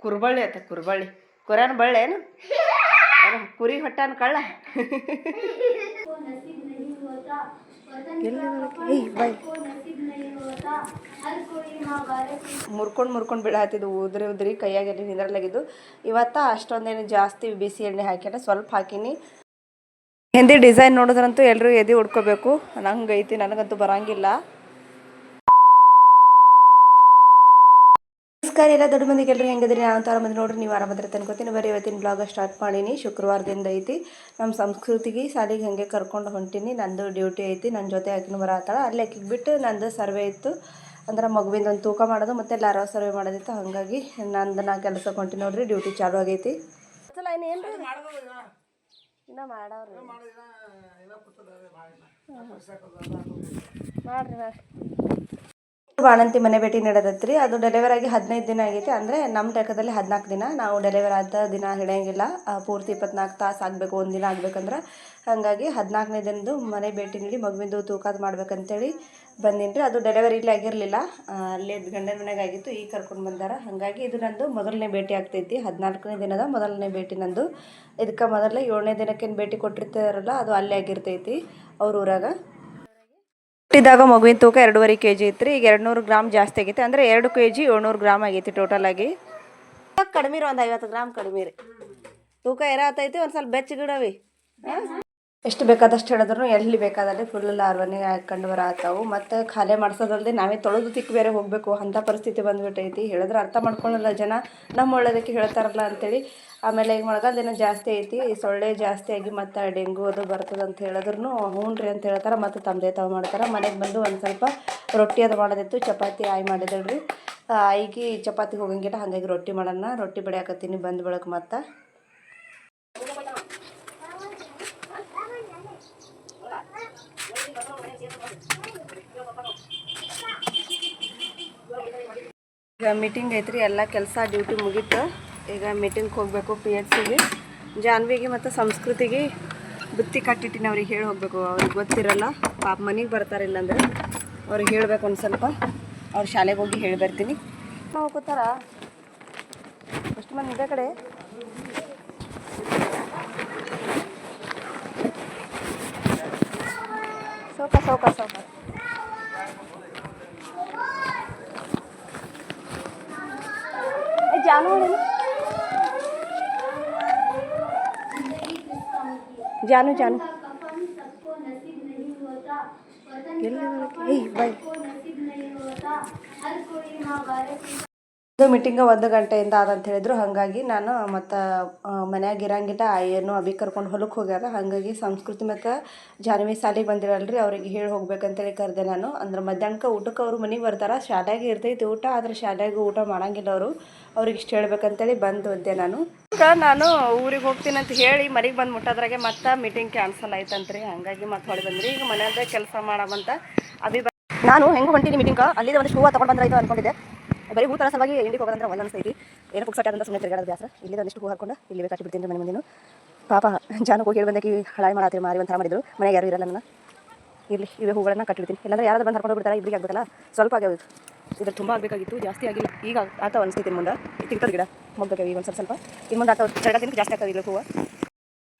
ಕುರುಬಳ್ಳಿ ಆತ ಕುರುಬಳ್ಳಿ ಕುರ್ಯಾನ ಬಳ್ಳಿ ಏನು ಕುರಿ ಹೊಟ್ಟಾನ ಕಳ್ಳ ಮುರ್ಕೊಂಡು ಬೀಳಾತಿದ್ದು ಉದ್ರಿ ಕೈಯಾಗೆಲ್ಲಿ ನಿಂದ್ರಲಾಗಿದ್ದು ಇವತ್ತ ಅಷ್ಟೊಂದೇನು ಜಾಸ್ತಿ ಬಿಸಿ ಎಣ್ಣೆ ಹಾಕಿಲ್ಲ ಸ್ವಲ್ಪ ಹಾಕಿನಿ. ಹಿಂದಿ ಡಿಸೈನ್ ನೋಡಿದ್ರಂತೂ ಎಲ್ಲರೂ ಎದೆ ಉಡ್ಕೋಬೇಕು. ನಂಗೆ ಐತಿ, ನನಗಂತೂ ಬರಂಗಿಲ್ಲ. ನಮಸ್ಕಾರ ಎಲ್ಲ ದೊಡ್ಡ ಮಂದಿಗೆ ಎಲ್ಲರೂ ಹೆಂಗಿದ್ರಿ? ನಾನು ತರ ಮಂದಿ ನೋಡ್ರಿ, ನೀವು ಆರಾಮದ್ರೆ ಅನ್ಕೋತೀನಿ. ಬರೀ ಇವತ್ತಿನ ಬ್ಲಾಗ್ ಸ್ಟಾರ್ಟ್ ಮಾಡೀನಿ. ಶುಕ್ರವಾರದಿಂದ ಐತಿ. ನಮ್ಮ ಸಂಸ್ಕೃತಿಗೆ ಶಾಲೆಗೆ ಹಾಗೆ ಕರ್ಕೊಂಡು ಹೊಂಟೀನಿ. ನಂದು ಡ್ಯೂಟಿ ಐತಿ, ನನ್ನ ಜೊತೆ ಆಕಿನೂ ಬರತ್ತಾಳ. ಅಲ್ಲಿ ಆಕಿಗೆ ಬಿಟ್ಟು ನಂದು ಸರ್ವೆ ಇತ್ತು, ಅಂದ್ರೆ ಮಗುವಿಂದ ಒಂದು ತೂಕ ಮಾಡೋದು ಮತ್ತು ಲಾರ್ವಾ ಸರ್ವೆ ಮಾಡೋದಿತ್ತು. ಹಾಗಾಗಿ ನಾ ಕೆಲಸಕ್ಕೆ ಹೊಂಟೀನಿ ನೋಡ್ರಿ. ಡ್ಯೂಟಿ ಚಾಲು ಆಗೈತಿ. ಇನ್ನ ಮಾಡವ್ರಿ ಮಾಡ್ರಿ ಬಾಣಂತಿ ಮನೆ ಭೇಟಿ ನಡೆದತ್ರಿ. ಅದು ಡೆಲಿವರ್ ಆಗಿ 15 ದಿನ ಆಗೈತಿ. ಅಂದರೆ ನಮ್ಮ ಲೆಕ್ಕದಲ್ಲಿ 14 ದಿನ. ನಾವು ಡೆಲಿವರ್ ಆದ ದಿನ ಹಿಡಿಯಂಗಿಲ್ಲ, ಪೂರ್ತಿ 24 ತಾಸು ಆಗಬೇಕು, ಒಂದು ದಿನ ಆಗ್ಬೇಕಂದ್ರೆ. ಹಾಗಾಗಿ 14ನೇ ದಿನದ್ದು ಮನೆ ಭೇಟಿ ನೀಡಿ ಮಗುವಿಂದು ತೂಕಾದ ಮಾಡ್ಬೇಕಂತೇಳಿ ಬಂದೀನಿ ರೀ. ಅದು ಡೆಲಿವರಿ ಇಲ್ಲಿ ಆಗಿರಲಿಲ್ಲ, ಅಲ್ಲೇ ಗಂಡನ ಮನೆಗೆ ಆಗಿತ್ತು. ಈಗ ಕರ್ಕೊಂಡು ಬಂದಾರ. ಹಾಗಾಗಿ ಇದು ನಂದು ಮೊದಲನೇ ಭೇಟಿ ಆಗ್ತೈತಿ. 14ನೇ ದಿನದ ಮೊದಲನೇ ಭೇಟಿ ನಂದು. ಇದಕ್ಕೆ ಮೊದಲೇ 7ನೇ ದಿನಕ್ಕೇನು ಭೇಟಿ ಕೊಟ್ಟಿರ್ತಾರಲ್ಲ, ಅದು ಅಲ್ಲೇ ಆಗಿರ್ತೈತಿ ಅವ್ರ ಊರಾಗ. ಹುಟ್ಟಿದಾಗ ಮಗುವಿನ ತೂಕ 2.5 kg ಇತ್ತು ರೀ. ಈಗ 200 ಗ್ರಾಮ್ ಜಾಸ್ತಿ ಆಗೈತೆ. ಅಂದರೆ 2 kg 700 ಗ್ರಾಮ್ ಆಗೈತಿ ಟೋಟಲ್ ಆಗಿ. ಕಡಿಮೆ ರೀ, ಒಂದು 50 ಗ್ರಾಮ್ ಕಡಿಮೆ ರೀ. ತೂಕ ಆತೈತಿ, ಒಂದು ಸ್ವಲ್ಪ ಬೆಚ್ಚಗಿಡವಿ. ಎಷ್ಟು ಬೇಕಾದಷ್ಟು ಹೇಳಿದ್ರು ಎಲ್ಲಿ ಬೇಕಾದಲ್ಲಿ ಫುಲ್ ಲಾರ್ವನೇ ಹಾಕೊಂಡು ಬರತ್ತಾವು. ಮತ್ತು ಖಾಲಿ ಮಾಡಿಸೋದಲ್ಲದೆ ನಾವೇ ತೊಳೆದು ತಿಕ್ಕು ಬೇರೆ ಹೋಗಬೇಕು, ಅಂಥ ಪರಿಸ್ಥಿತಿ ಬಂದುಬಿಟ್ಟೈತಿ. ಹೇಳಿದ್ರೆ ಅರ್ಥ ಮಾಡ್ಕೊಳ್ಳಲ್ಲ ಜನ, ನಮ್ಮ ಒಳ್ಳೇದಕ್ಕೆ ಹೇಳ್ತಾರಲ್ಲ ಅಂತೇಳಿ. ಆಮೇಲೆ ಈಗ ಮಳೆಗಾಲ ದಿನ ಜಾಸ್ತಿ ಐತಿ, ಸೊಳ್ಳೆ ಜಾಸ್ತಿ ಆಗಿ ಮತ್ತು ಡೆಂಗು ಅದು ಬರ್ತದೆ ಅಂತ ಹೇಳಿದ್ರು ಹ್ಞೂ ರೀ ಅಂತ ಹೇಳ್ತಾರೆ. ಮತ್ತು ತಮ್ಮದೇ ತಾವು ಮಾಡ್ತಾರೆ. ಮನೆಗೆ ಬಂದು ಒಂದು ಸ್ವಲ್ಪ ರೊಟ್ಟಿ ಅದು ಮಾಡೋದಿತ್ತು, ಚಪಾತಿ ಆಯಿ ಮಾಡಿದಳ್ರಿ. ಆಯಿಗೆ ಚಪಾತಿ ಹೋಗಂಗಿಲ್ಲ, ಹಾಗಾಗಿ ರೊಟ್ಟಿ ಮಾಡೋಣ. ರೊಟ್ಟಿ ಬಡಿಯಾಕತ್ತೀನಿ ಬಂದು ಬೆಳಕು. ಮತ್ತು ಈಗ ಮೀಟಿಂಗ್ ಐತ್ರಿ, ಎಲ್ಲ ಕೆಲಸ ಡ್ಯೂಟಿ ಮುಗೀತು. ಈಗ ಮೀಟಿಂಗ್ ಹೋಗಬೇಕು PHCಗೆ. ಜಾನ್ವಿಗೆ ಮತ್ತು ಸಂಸ್ಕೃತಿಗೆ ಬುತ್ತಿ ಕಟ್ಟಿಟ್ಟಿನಿ. ಅವ್ರಿಗೆ ಹೇಳಿ ಹೋಗಬೇಕು. ಅವ್ರಿಗೆ ಗೊತ್ತಿರಲ್ಲ ಪಾಪ, ಮನೆಗೆ ಬರ್ತಾರಿಲ್ಲ ಅಂದರೆ ಅವ್ರಿಗೆ ಹೇಳಬೇಕು. ಒಂದು ಸ್ವಲ್ಪ ಅವ್ರ ಶಾಲೆಗೆ ಹೋಗಿ ಹೇಳಿ ಬರ್ತೀನಿ. ಹೋಗ್ತಾರ ಅಷ್ಟು ಮಂದಿ ಇದೇ ಕಡೆ. ಸೌಕ ಜಾನು ಇದು ಮೀಟಿಂಗ್ 1 ಗಂಟೆಯಿಂದ ಆದಂತ ಹೇಳಿದ್ರು. ಹಾಗಾಗಿ ನಾನು ಮತ್ತು ಮನ್ಯಾಗ ಇರಂಗಿಲ್ಲ. ಏನು ಅಭಿ ಕರ್ಕೊಂಡು ಹೊಲಕ್ಕೆ ಹೋಗ್ಯಾರ. ಹಾಗಾಗಿ ಸಂಸ್ಕೃತಿ ಮತ್ತು ಜಾನ್ವಿ ಶಾಲೆಗೆ ಬಂದಿರಲ್ರಿ, ಅವ್ರಿಗೆ ಹೇಳಿ ಹೋಗ್ಬೇಕಂತೇಳಿ ಕರೆದೆ ನಾನು. ಅಂದ್ರೆ ಮಧ್ಯಾಹ್ನಕ್ಕೆ ಊಟಕ್ಕೆ ಅವ್ರು ಮನೆಗೆ ಬರ್ತಾರೆ. ಶಾಲೆಗೆ ಇರ್ತೈತಿ ಊಟ, ಆದರೆ ಶಾಲೆಗೆ ಊಟ ಮಾಡೋಂಗಿಲ್ಲ ಅವರು. ಅವ್ರಿಗೆ ಇಷ್ಟು ಹೇಳ್ಬೇಕಂತೇಳಿ ಬಂದು ಹೋದೆ ನಾನು. ನಾನು ಊರಿಗೆ ಹೋಗ್ತೀನಿ ಅಂತ ಹೇಳಿ ಮನೆಗೆ ಬಂದು ಮುಟ್ಟೋದ್ರಾಗೆ ಮತ್ತು ಮೀಟಿಂಗ್ ಕ್ಯಾನ್ಸಲ್ ಆಯ್ತಂತ್ರಿ. ಹಾಗಾಗಿ ಮತ್ತೆ ಹೊಳೆ ಬಂದ್ರಿ. ಈಗ ಮನೆಯಲ್ಲೇ ಕೆಲಸ ಮಾಡವಂತ ಅಭಿ ನಾನು ಹೆಂಗೆ ಹೊಂಟೀನಿ ಮೀಟಿಂಗ್. ಅಲ್ಲಿದೆ ಒಂದಿಷ್ಟು ಹೂವು ತೊಗೊಂಡು ಬಂದ್ರಾಯ್ತು ಅಂದ್ಕೊಂಡಿದ್ದೆ. ಬರೀ ಹೂ ತರ ಸಲುವಾಗಿ ಇಂಡಿಗೆ ಹೋಗೋದಂದ್ರೆ ಒಂದು ಅನಿಸ್ತೈತಿ. ಏನೋ ಪುಕ್ಸಟ್ಟೆ ಅಂತ ಸುಮ್ಮನೆ ತಿರುಗಾಡೋದು ಬ್ಯಾಸರ. ಇಲ್ಲಿ ಒಂದಿಷ್ಟು ಹೂ ಹಾಕೊಂಡು ಇಲ್ಲಿ ಕಟ್ಟಿ ಬಿಡ್ತೀನಿ ಮನೆ ಮುಂದಿನ. ಪಾಪ ಜಾನು ಹೋಗಿ ಹೇಳಿ ಬಂದಕ್ಕೆ ಹಳಾಯಿ ಮಾಡತ್ತೀರಿ ಮಾರಿ ಒಂಥರ ಮಾಡಿದ್ರು. ಮನೆಗೆ ಯಾರು ಇರಲ್ಲ ನನ್ನ. ಇಲ್ಲಿ ಇವೇ ಹೂಗಳನ್ನ ಕಟ್ಟಿಬಿಡ್ತೀನಿ. ಇಲ್ಲಾಂದ್ರೆ ಯಾರಾದ್ರೂ ಬಂದು ಹರ್ಕೊಂಡು ಬಿಡ್ತಾರೆ. ಇಬ್ಬರಿಗೆ ಆಗ್ಬೇಕಲ್ಲ, ಸ್ವಲ್ಪ ಆಗ್ಯಾವ. ಇದ್ರ ತುಂಬ ಆಗಬೇಕಾಗಿತ್ತು, ಜಾಸ್ತಿ ಆಗಿಲ್ಲ. ಈಗ ಆತ ಅನಿಸ್ತೈತಿ. ಮುಂದೆ ತಿಂತದ ಗಿಡ ಹೋಗ್ಬೇಕಾಗಿ ಈಗ ಒಂದು ಸ್ವಲ್ಪ ಇನ್ನು ಮುಂದೆ ಆತ ಚಳಿಗಾಲದಿಂದ ಜಾಸ್ತಿ ಆಗ್ತಾವೆ. ಇಲ್ಲ ಹೂವು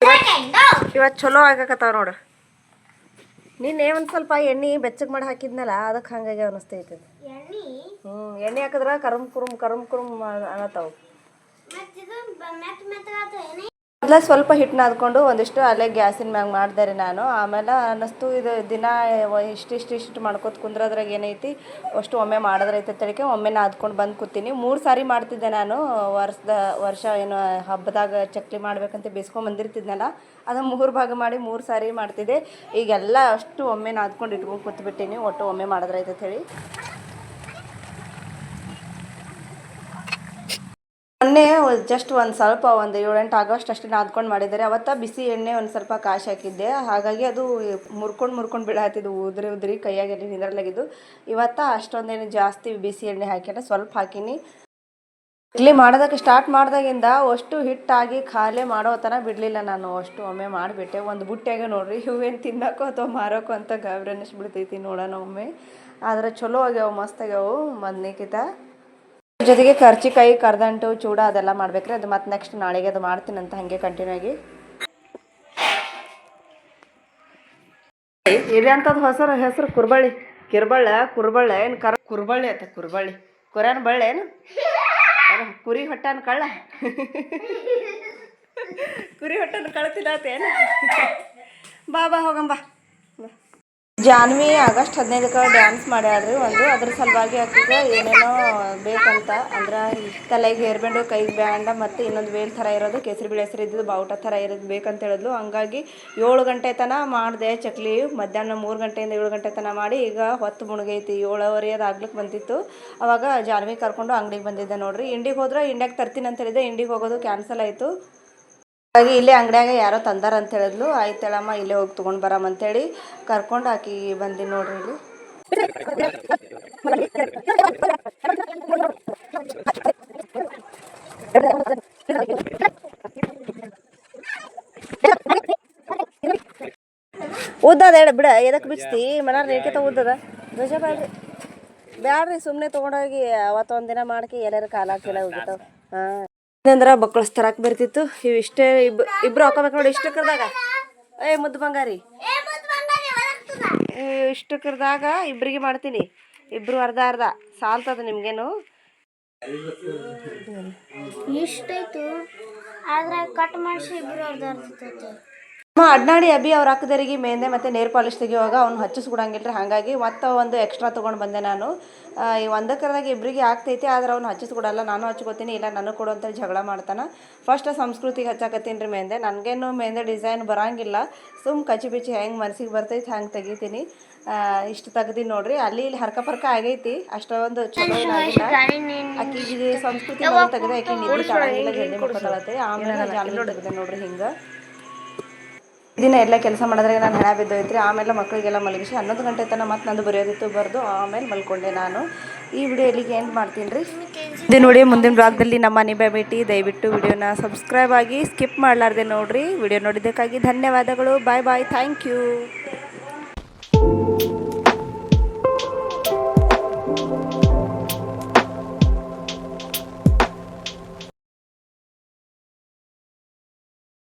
ಇವತ್ತು ಚಲೋ ಆಗಕತ್ತಾವ ನೋಡು. ನಿನ್ನೆ ಒಂದು ಸ್ವಲ್ಪ ಎಣ್ಣೆ ಬೆಚ್ಚಗೆ ಮಾಡಿ ಹಾಕಿದ್ನಲ್ಲ, ಅದಕ್ಕೆ ಹಂಗಾಗಿ ಅನಿಸ್ತೈತೆ. ಎಣ್ಣೆ ಹಾಕಿದ್ರೆ ಕರಮ್ ಕುರುಮ್ ಅನ್ನತ್ತಾವು. ಮೊದಲ ಸ್ವಲ್ಪ ಹಿಟ್ಟು ನಾದ್ಕೊಂಡು ಒಂದಿಷ್ಟು ಅಲ್ಲೇ ಗ್ಯಾಸಿನ ಮ್ಯಾಗ ಮಾಡಿದೆ ರೀ ನಾನು. ಆಮೇಲೆ ಅನ್ನಿಸ್ತು ಇದು ದಿನ ಇಷ್ಟು ಮಾಡ್ಕೊತ ಕುಂದ್ರದ್ರಾಗ ಏನೈತಿ, ಅಷ್ಟು ಒಮ್ಮೆ ಮಾಡಿದ್ರೈತೆ ತಳಿಕೆ ಒಮ್ಮೆ ನಾದ್ಕೊಂಡು ಬಂದು ಕೂತೀನಿ. 3 ಸಾರಿ ಮಾಡ್ತಿದ್ದೆ ನಾನು. ವರ್ಷ ಏನು ಹಬ್ಬದಾಗ ಚಕ್ಲಿ ಮಾಡ್ಬೇಕಂತ ಬೇಯಿಸ್ಕೊಂಡು ಬಂದಿರ್ತಿದ್ನಲ್ಲ, ಅದನ್ನು 3 ಭಾಗ ಮಾಡಿ 3 ಸಾರಿ ಮಾಡ್ತಿದ್ದೆ. ಈಗೆಲ್ಲ ಅಷ್ಟು ಒಮ್ಮೆ ನಾದ್ಕೊಂಡು ಇಟ್ಕೊಂಡು ಕೂತ್ಬಿಟ್ಟಿನಿ. ಒಟ್ಟು ಒಮ್ಮೆ ಮಾಡಿದ್ರೈತೆ ಹೇಳಿ. ಮೊನ್ನೆ ಜಸ್ಟ್ ಒಂದು ಸ್ವಲ್ಪ ಒಂದು 7-8 ಆಗಸ್ಟ್ ಅಷ್ಟೇ ನಾದ್ಕೊಂಡು ಮಾಡಿದ್ದಾರೆ. ಅವತ್ತು ಬಿಸಿ ಎಣ್ಣೆ ಒಂದು ಸ್ವಲ್ಪ ಕಾಶಿ ಹಾಕಿದ್ದೆ. ಹಾಗಾಗಿ ಅದು ಮುರ್ಕೊಂಡು ಬೀಳಾತಿದ್ದು ಉದ್ರಿ ಕೈಯಾಗೆಲ್ಲಿ ನಿಂದ್ರಲಾಗಿದ್ದು. ಇವತ್ತು ಅಷ್ಟೊಂದೇನು ಜಾಸ್ತಿ ಬಿಸಿ ಎಣ್ಣೆ ಹಾಕಿಲ್ಲ, ಸ್ವಲ್ಪ ಹಾಕಿನಿ. ಇಡ್ಲಿ ಮಾಡೋದಕ್ಕೆ ಸ್ಟಾರ್ಟ್ ಮಾಡಿದಾಗಿಂದ ಅಷ್ಟು ಹಿಟ್ಟಾಗಿ ಖಾಲಿ ಮಾಡೋ ಥರ ಬಿಡಲಿಲ್ಲ ನಾನು. ಅಷ್ಟು ಒಮ್ಮೆ ಮಾಡಿಬಿಟ್ಟೆ. ಒಂದು ಬುಟ್ಟಿಯಾಗೆ ನೋಡ್ರಿ, ಇವೇನು ತಿನ್ನೋಕ್ಕೋ ಅಥವಾ ಮಾರೋಕ್ಕೋ ಅಂತ ಗಾಬರಿ ಅನ್ನಿಸ್ಬಿಡ್ತೈತಿ ನೋಡೋಣ ಒಮ್ಮೆ. ಆದರೆ ಚಲೋ ಆಗ್ಯಾವ, ಮಸ್ತ್ ಆಗ್ಯಾವು ಮೊದಲಿಗಿಂತ. ಜೊತೆಗೆ ಕರ್ಚಿಕಾಯಿ ಕರ್ದಂಟು ಚೂಡ ಅದೆಲ್ಲ ಮಾಡ್ಬೇಕ್ರಿ. ಅದು ಮತ್ತೆ ನೆಕ್ಸ್ಟ್ ನಾಳೆಗೆ ಅದು ಮಾಡ್ತೀನಿ ಅಂತ ಹಾಗೆ ಕಂಟಿನ್ಯೂ ಆಗಿ. ಇದೆ ಅಂತದ್ದು ಹೆಸರು ಕುರ್ಬಳ್ಳಿ ಕುರ್ಬಳ್ಳ ಏನು ಕುರ್ಬಳ್ಳಿ ಆಯ್ತ ಕುರ್ಬಳ್ಳಿ ಕೊರ್ಯಾನ ಬಳ್ಳಿ ಏನು ಕುರಿ ಹೊಟ್ಟನ ಕಳ್ಳ ಕುರಿ ಹೊಟ್ಟನ ಕಳ್ತಿಲ್ಲ ಬಾ ಹೋಗಂಬ. ಜಾನ್ವಿ ಆಗಸ್ಟ್ 15ಕ್ಕೆ ಡ್ಯಾನ್ಸ್ ಮಾಡ್ಯಾಡ್ರಿ ಒಂದು. ಅದ್ರ ಸಲುವಾಗಿ ಆಕಿಗೆ ಏನೇನೋ ಬೇಕಂತ ಅಂದ್ರೆ ತಲೆಗೆ ಹೇರ್ ಬ್ಯಾಂಡು, ಕೈಗೆ ಬ್ಯಾಂಡ ಮತ್ತು ಇನ್ನೊಂದು ವೇಲ್ ಥರ ಇರೋದು ಕೇಸರಿ ಬಿಳಿ ಹೆಸರು ಇದ್ದು ಬಾವುಟ ಥರ ಇರೋದು ಬೇಕಂತ ಹೇಳಿದ್ಲು. ಹಂಗಾಗಿ 7 ಗಂಟೆ ತನಕ ಮಾಡಿದೆ ಚಕ್ಲಿ. ಮಧ್ಯಾಹ್ನ 3 ಗಂಟೆಯಿಂದ 7 ಗಂಟೆ ತನಕ ಮಾಡಿ ಈಗ ಹೊತ್ತು ಮುಳುಗೈತಿ. 7:15 ಅದು ಆಗ್ಲಿಕ್ಕೆ ಬಂದಿತ್ತು. ಅವಾಗ ಜಾನ್ವಿ ಕರ್ಕೊಂಡು ಅಂಗಡಿಗೆ ಬಂದಿದ್ದೆ ನೋಡ್ರಿ. ಇಂಡಿಗೆ ಹೋದ್ರೆ ಇಂಡಿಯಾಗೆ ತರ್ತೀನಿ ಅಂತ ಹೇಳಿದ್ದೆ. ಇಂಡಿಗೆ ಹೋಗೋದು ಕ್ಯಾನ್ಸಲ್ ಆಯಿತು. ಹಾಗಾಗಿ ಇಲ್ಲೇ ಅಂಗಡಿಯಾಗ ಯಾರೋ ತಂದಾರ ಅಂತ ಹೇಳಿದ್ಲು. ಆಯ್ತಳಮ್ಮ ಇಲ್ಲೇ ಹೋಗಿ ತೊಗೊಂಡು ಬರಮ್ಮ ಅಂತೇಳಿ ಕರ್ಕೊಂಡು ಆಕಿ ಬಂದಿ ನೋಡ್ರಿ. ಇಲ್ಲಿ ಉದ್ದದ ಹೇಳ ಬಿಡ, ಎದಕ್ಕೆ ಬಿಚ್ತಿ ಮನಾರ ನೇಕೆತ ಉದ್ದದ ಧ್ವಜ ಬ್ಯಾಡ್ರಿ ಸುಮ್ಮನೆ ತೊಗೊಂಡೋಗಿ ಅವತ್ತೊಂದು ದಿನ ಮಾಡ್ಕಿ ಎಲ್ಲಾರು ಕಾಲಾಕಿಲ್ಲ ಹೋಗಿತ್ತಾವ. ಹಾಂ ಅಂದ್ರೆ ಬಕ್ಕಳಸ್ ತರಕ್ಕೆ ಬರ್ತಿತ್ತು. ಇವು ಇಷ್ಟೇ ಇಬ್ರು ಹಾಕೋಬೇಕು ನೋಡಿ. ಇಷ್ಟಕ್ಕದಾಗ ಮುದ್ದು ಬಂಗಾರಿ ಇಷ್ಟಕ್ಕದಾಗ ಇಬ್ಬರಿಗೆ ಮಾಡ್ತೀನಿ. ಇಬ್ರು ಅರ್ಧ ಅರ್ಧ ಸಾಲ್ತದ ನಿಮ್ಗೇನು ಇಷ್ಟಾಯ್ತು ಆದ್ರೆ ಕಟ್ ಮಾಡಿಸಿ ಇಬ್ರು ಅರ್ಧ ಅರ್ಧ. ಅಡ್ನಾಡಿ ಅಭಿ ಅವ್ರ ಅಕ್ಕದರಿಗೆ ಮೆಹಂದೆ ಮತ್ತು ನೇರ್ ಪಾಲಿಶ್ ತೆಗಿಯುವಾಗ ಅವ್ನು ಹಚ್ಚಿಸ್ಕೊಡಂಗಿಲ್ಲ. ಹಾಗಾಗಿ ಮತ್ತೆ ಒಂದು ಎಕ್ಸ್ಟ್ರಾ ತೊಗೊಂಡು ಬಂದೆ ನಾನು. ಈ ಒಂದಕ್ಕರದಾಗ ಇಬ್ಬರಿಗೆ ಆಗ್ತೈತಿ, ಆದ್ರೆ ಅವ್ನು ಹಚ್ಚಿಸ್ಕೊಡಲ್ಲ. ನಾನು ಹಚ್ಕೋತೀನಿ, ಇಲ್ಲ ನನಗೆ ಕೊಡು ಅಂತ ಜಗಳ ಮಾಡ್ತಾನೆ. ಫಸ್ಟ್ ಸಂಸ್ಕೃತಿಗೆ ಹಚ್ಚಾಕತ್ತೀನಿ ರೀ ಮೆಹಂದೆ. ನನಗೇನು ಮೆಹಂದೆ ಡಿಸೈನ್ ಬರೋಂಗಿಲ್ಲ. ಸುಮ್ಮ ಕಚ್ಚಿ ಬಿಚ್ಚಿ ಹೆಂಗೆ ಮನಸ್ಸಿಗೆ ಬರ್ತೈತಿ ಹಂಗೆ ತೆಗಿತೀನಿ. ಇಷ್ಟು ತೆಗ್ದೀನಿ ನೋಡ್ರಿ. ಅಲ್ಲಿ ಇಲ್ಲಿ ಹರ್ಕ ಪರ್ಕ ಆಗೈತಿ, ಅಷ್ಟೊಂದು ಚಲೋ ಏನಾಗಿಲ್ಲ. ಆಕಿಗೆ ಸಂಸ್ಕೃತಿ ತೆಗೆದು ಆಕಿ ನಿದ್ದೆ ತಾಳಂಗಿಲ್ಲ, ಜಲ್ದಿ ಮಾಡ್ಕೊತಾಳತ್ತೆ. ಆಮೇಲೆ ಜಾಲಿ ತೆಗೆದೆ ನೋಡ್ರಿ. ಹಿಂಗೆ ದಿನ ಎಲ್ಲ ಕೆಲಸ ಮಾಡಿದ್ರೆ ನಾನು ಹೆಣ ಬಿದ್ದೋಯ್ತು. ಆಮೇಲೆ ಮಕ್ಕಳಿಗೆಲ್ಲ ಮಲಗಿಸಿ 11 ಗಂಟೆ ತನಕ ಮತ್ತೆ ನಂದು ಬರೆಯೋದಿತ್ತು, ಬರೆದು ಆಮೇಲೆ ಮಲ್ಕೊಂಡೆ ನಾನು. ಈ ವಿಡಿಯೋ ಇಲ್ಲಿಗೆ ಎಂಡ್ ಮಾಡ್ತೀನಿ ರೀ. ಇದು ನೋಡಿ ಮುಂದಿನ ಬ್ಲಾಗ್ದಲ್ಲಿ ನಮ್ಮ ಮನೆ ಭೇಟಿ. ದಯವಿಟ್ಟು ವಿಡಿಯೋನ ಸಬ್ಸ್ಕ್ರೈಬ್ ಆಗಿ ಸ್ಕಿಪ್ ಮಾಡಲಾರ್ದೆ ನೋಡಿರಿ. ವಿಡಿಯೋ ನೋಡಿದ್ದಕ್ಕಾಗಿ ಧನ್ಯವಾದಗಳು. ಬಾಯ್ ಬಾಯ್, ಥ್ಯಾಂಕ್ ಯು.